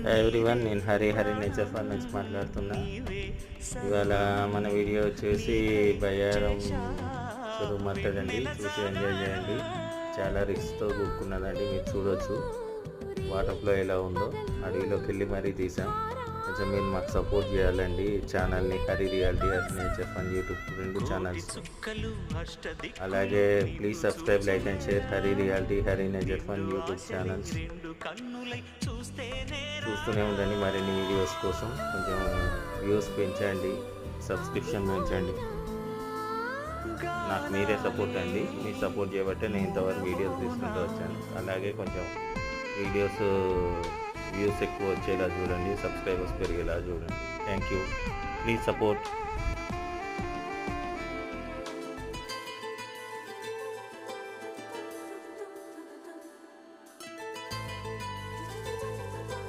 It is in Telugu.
హాయ్ ఎవ్రీవన్, నేను హరి నేచర్ ఫార్మ్ నుంచి మాట్లాడుతున్నా. ఇవాళ మన వీడియో వచ్చేసి బయ్యారం చెరువు మట్టడండి. చూసి ఎంజాయ్ చేయండి. చాలా రిస్క్తో కూడుకున్నదండి. మీరు చూడొచ్చు వాటర్ ఫ్లో ఎలా ఉందో. అడవిలోకి వెళ్ళి మరీ తీసాం. కొంచెం మీరు మాకు సపోర్ట్ చేయాలండి. ఛానల్ని Hari reality, Hari nature fun YouTube 2 channels. అలాగే please subscribe, like and share Hari reality, Hari nature fun YouTube channels. చూస్తూనే ఉండండి మరిన్ని వీడియోస్ కోసం. కొంచెం వ్యూస్ పెంచండి, సబ్స్క్రిప్షన్ పెంచండి. నాకు మీరే సపోర్ట్ అండి. మీ సపోర్ట్ చేయబట్టే నేను ఇంతవరకు వీడియోస్ తీసుకుంటూ వచ్చాను. అలాగే కొంచెం వీడియోస్ వ్యూస్ ఎక్కువ వచ్చేలా చూడండి, సబ్స్క్రైబర్స్ పెరిగేలా చూడండి. Thank you. Please support.